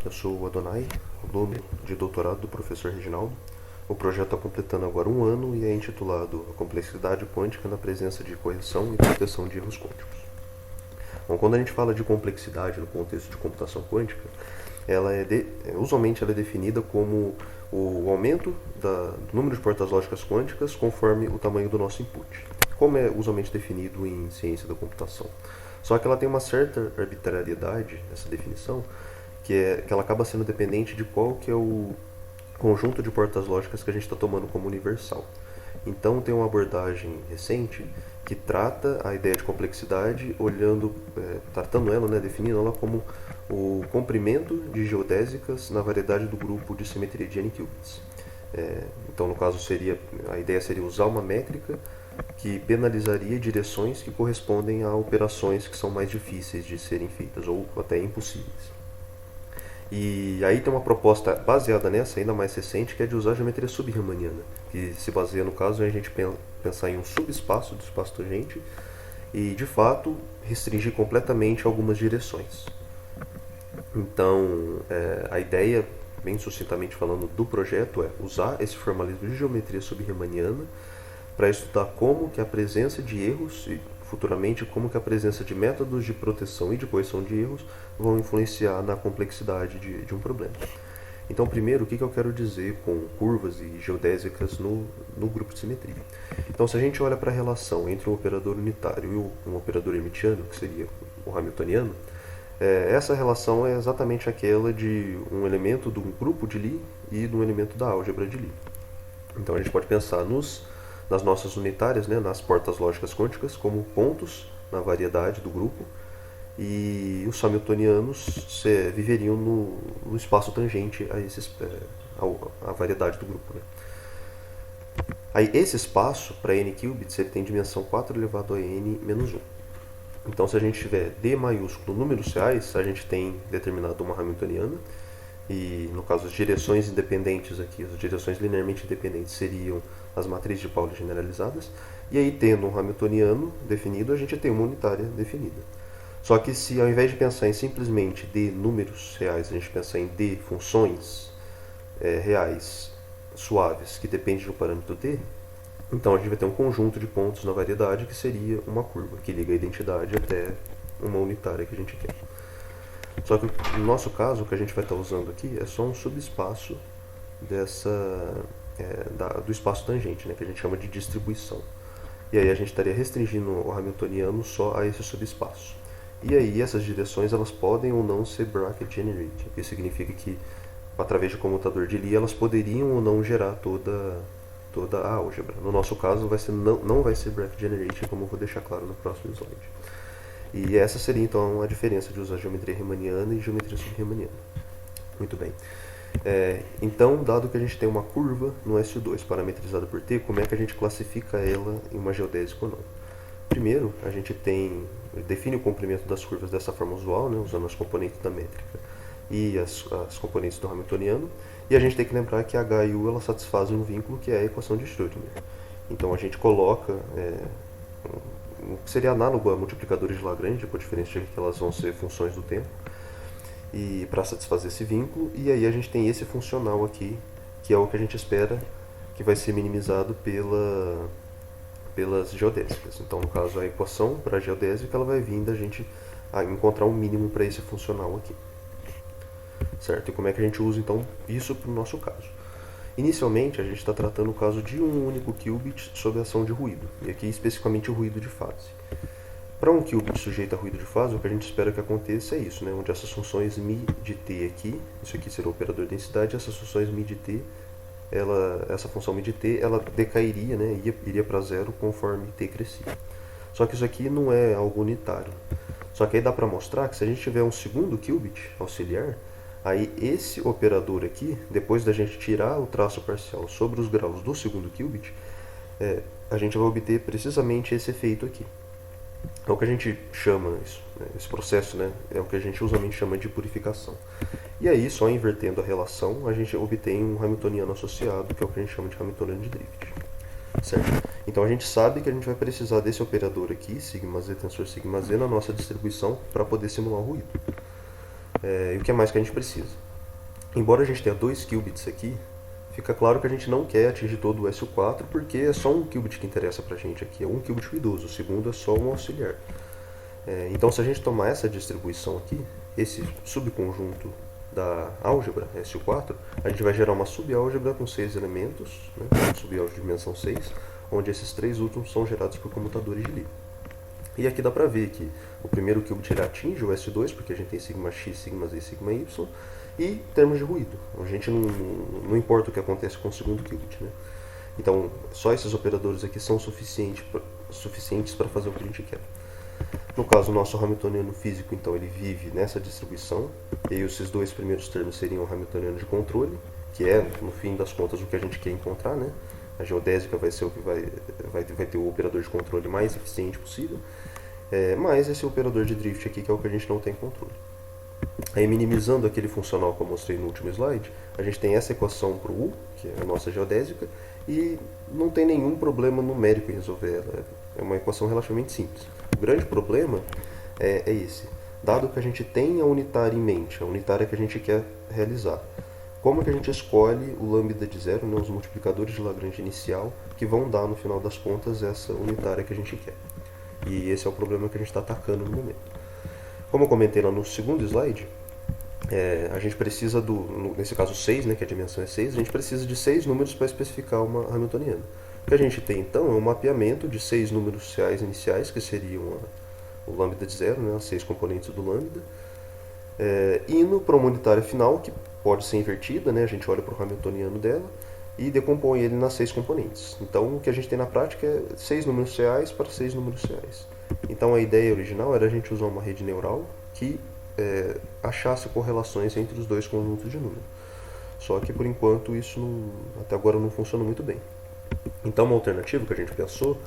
eu sou o Adonai, aluno de doutorado do professor Reginaldo. O projeto está completando agora um ano e é intitulado A Complexidade Quântica na Presença de Correção e Proteção de Erros Quânticos. Bom, quando a gente fala de complexidade no contexto de computação quântica, usualmente ela é definida como o aumento do número de portas lógicas quânticas conforme o tamanho do nosso input, como é usualmente definido em ciência da computação. Só que ela tem uma certa arbitrariedade, essa definição, que ela acaba sendo dependente de qual que é o conjunto de portas lógicas que a gente está tomando como universal. Então tem uma abordagem recente que trata a ideia de complexidade tratando ela, definindo ela como o comprimento de geodésicas na variedade do grupo de simetria de n-qubits. Então no caso a ideia seria usar uma métrica que penalizaria direções que correspondem a operações que são mais difíceis de serem feitas ou até impossíveis. E aí tem uma proposta baseada nessa, ainda mais recente, que é de usar a geometria sub-riemanniana, que se baseia, no caso, em a gente pensar em um subespaço do espaço tangente e, de fato, restringir completamente algumas direções. Então, a ideia, bem sucintamente falando, do projeto é usar esse formalismo de geometria sub-riemanniana para estudar como que a presença de erros e futuramente como que a presença de métodos de proteção e de correção de erros vão influenciar na complexidade de um problema. Então, primeiro, o que eu quero dizer com curvas e geodésicas no grupo de simetria? Então, se a gente olha para a relação entre um operador unitário e um operador hermitiano, que seria o hamiltoniano, essa relação é exatamente aquela de um elemento de um grupo de Lie e de um elemento da álgebra de Lie. Então, a gente pode pensar nas nossas unitárias, nas portas lógicas quânticas, como pontos na variedade do grupo, e os hamiltonianos viveriam no espaço tangente a variedade do grupo. Aí esse espaço, para n qubits, ele tem dimensão 4 elevado a n menos 1. Então, se a gente tiver D maiúsculo números reais, a gente tem determinado uma hamiltoniana, e no caso as direções independentes aqui, as direções linearmente independentes seriam as matrizes de Pauli generalizadas, e aí tendo um hamiltoniano definido, a gente tem uma unitária definida. Só que se ao invés de pensar em simplesmente D números reais, a gente pensar em D funções reais suaves que dependem do parâmetro D, então a gente vai ter um conjunto de pontos na variedade que seria uma curva, que liga a identidade até uma unitária que a gente quer. Só que no nosso caso, o que a gente vai estar usando aqui é só um subespaço do espaço tangente, que a gente chama de distribuição. E aí a gente estaria restringindo o hamiltoniano só a esse subespaço. E aí essas direções elas podem ou não ser bracket generated, o que significa que através de comutador de Lie elas poderiam ou não gerar toda a álgebra. No nosso caso não vai ser bracket generated, como eu vou deixar claro no próximo slide. E essa seria então a diferença de usar geometria riemanniana e geometria sub-riemanniana. Muito bem. Então, dado que a gente tem uma curva no S2 parametrizada por T, como é que a gente classifica ela em uma geodésica ou não? Primeiro, a gente define o comprimento das curvas dessa forma usual, usando as componentes da métrica e as componentes do hamiltoniano, e a gente tem que lembrar que H e U elas satisfazem um vínculo que é a equação de Schrödinger. Então a gente coloca o que seria análogo a multiplicadores de Lagrange, com a diferença de que elas vão ser funções do tempo, e para satisfazer esse vínculo, e aí a gente tem esse funcional aqui, que é o que a gente espera que vai ser minimizado pelas geodésicas. Então, no caso, a equação para a geodésica ela vai vir da gente a encontrar um mínimo para esse funcional aqui. Certo? E como é que a gente usa, então, isso para o nosso caso? Inicialmente, a gente está tratando o caso de um único qubit sob a ação de ruído, e aqui especificamente o ruído de fase. Para um qubit sujeito a ruído de fase, o que a gente espera que aconteça é isso, onde essas funções μ de t aqui, isso aqui será o operador de densidade, essas funções μ de t, essa função μ de t, ela decairia, iria para zero conforme t crescia. Só que isso aqui não é algo unitário. Só que aí dá para mostrar que se a gente tiver um segundo qubit auxiliar, aí esse operador aqui, depois da gente tirar o traço parcial sobre os graus do segundo qubit, a gente vai obter precisamente esse efeito aqui. É o que a gente chama, esse processo, é o que a gente usualmente chama de purificação. E aí, só invertendo a relação, a gente obtém um hamiltoniano associado, que é o que a gente chama de hamiltoniano de drift. Certo? Então a gente sabe que a gente vai precisar desse operador aqui, sigma z tensor sigma z, na nossa distribuição para poder simular o ruído. E o que mais que a gente precisa? Embora a gente tenha 2 qubits aqui, fica claro que a gente não quer atingir todo o SU4 porque é só um qubit que interessa pra gente aqui, é um qubit ruidoso, o segundo é só um auxiliar. Então se a gente tomar essa distribuição aqui, esse subconjunto da álgebra, SU4, a gente vai gerar uma subálgebra com 6 elementos, né, uma subálgebra de dimensão 6, onde esses 3 últimos são gerados por comutadores de Lie. E aqui dá pra ver que o primeiro qubit ele atinge o S2, porque a gente tem sigma x, sigma z e sigma y, e em termos de ruído, a gente não importa o que acontece com o segundo qubit, né? Então, só esses operadores aqui são suficientes para fazer o que a gente quer. No caso, o nosso hamiltoniano físico, então, ele vive nessa distribuição, e aí esses 2 primeiros termos seriam o hamiltoniano de controle, que é, no fim das contas, o que a gente quer encontrar, né? A geodésica vai ser o que vai ter o operador de controle mais eficiente possível, mais esse operador de drift aqui, que é o que a gente não tem controle. Aí, minimizando aquele funcional que eu mostrei no último slide, a gente tem essa equação para o U, que é a nossa geodésica, e não tem nenhum problema numérico em resolver ela. É uma equação relativamente simples. O grande problema é esse. Dado que a gente tem a unitária em mente, a unitária que a gente quer realizar, como que a gente escolhe o lambda de zero, né, os multiplicadores de Lagrange inicial, que vão dar, no final das contas, essa unitária que a gente quer? E esse é o problema que a gente está atacando no momento. Como eu comentei lá no segundo slide, a gente precisa nesse caso 6, né, que a dimensão é 6, a gente precisa de 6 números para especificar uma hamiltoniana. O que a gente tem então é um mapeamento de 6 números reais iniciais, que seriam o lambda de zero, né, as 6 componentes do lambda, indo para uma unitária final, que pode ser invertida, né, a gente olha para o hamiltoniano dela e decompõe ele nas 6 componentes. Então o que a gente tem na prática é 6 números reais para 6 números reais. Então a ideia original era a gente usar uma rede neural que achasse correlações entre os 2 conjuntos de números. Só que por enquanto isso até agora não funciona muito bem. Então uma alternativa que a gente pensou,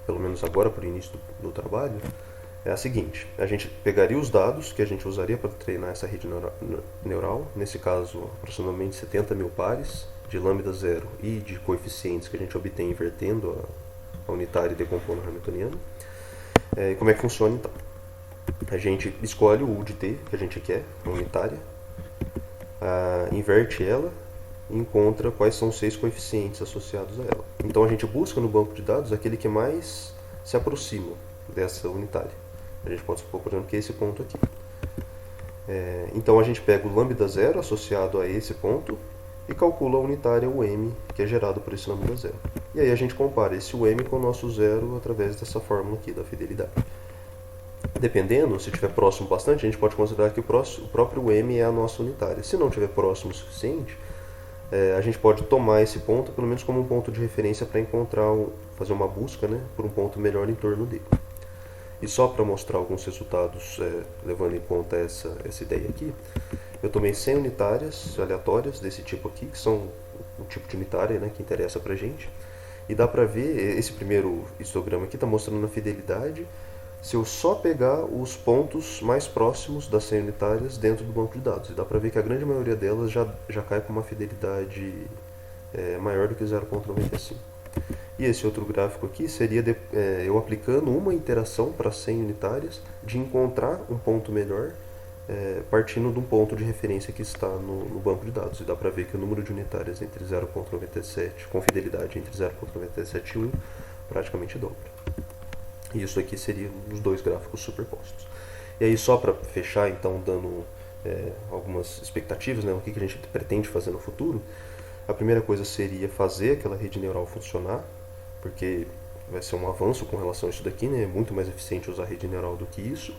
pelo menos agora para o início do trabalho, é a seguinte: a gente pegaria os dados que a gente usaria para treinar essa rede neural, nesse caso aproximadamente 70 mil pares de lambda zero e de coeficientes que a gente obtém invertendo a unitária e decompondo o hamiltoniano. Como é que funciona então? A gente escolhe o U de t que a gente quer, a unitária, inverte ela e encontra quais são os 6 coeficientes associados a ela. Então a gente busca no banco de dados aquele que mais se aproxima dessa unitária. A gente pode supor, por exemplo, que é esse ponto aqui. Então a gente pega o lambda zero associado a esse ponto e calcula a unitária UM, que é gerado por esse lambda zero. E aí a gente compara esse UM com o nosso zero através dessa fórmula aqui da fidelidade. Dependendo, se estiver próximo bastante, a gente pode considerar que o próprio UM é a nossa unitária. Se não estiver próximo o suficiente, a gente pode tomar esse ponto, pelo menos como um ponto de referência para fazer uma busca, né, por um ponto melhor em torno dele. E só para mostrar alguns resultados, levando em conta essa ideia aqui, eu tomei 100 unitárias aleatórias desse tipo aqui, que são o tipo de unitária, né, que interessa para a gente. E dá para ver, esse primeiro histograma aqui está mostrando a fidelidade se eu só pegar os pontos mais próximos das 100 unitárias dentro do banco de dados. E dá para ver que a grande maioria delas já cai com uma fidelidade maior do que 0,95. E esse outro gráfico aqui seria eu aplicando uma iteração para 100 unitárias de encontrar um ponto melhor partindo de um ponto de referência que está no banco de dados. E dá para ver que o número de unitárias entre 0,97, com fidelidade entre 0,97 e 1, praticamente dobra. E isso aqui seria os 2 gráficos superpostos. E aí, só para fechar, então, dando algumas expectativas, né, o que a gente pretende fazer no futuro, a primeira coisa seria fazer aquela rede neural funcionar, porque vai ser um avanço com relação a isso daqui, né, é muito mais eficiente usar rede neural do que isso.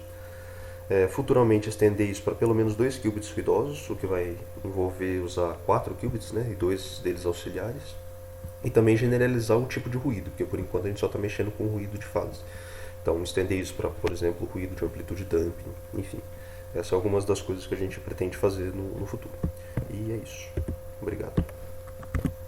Futuramente estender isso para pelo menos 2 qubits ruidosos, o que vai envolver usar 4 qubits, né, e 2 deles auxiliares. E também generalizar o tipo de ruído, porque por enquanto a gente só está mexendo com ruído de fase. Então estender isso para, por exemplo, ruído de amplitude dumping, enfim. Essas são algumas das coisas que a gente pretende fazer no futuro. E é isso. Obrigado.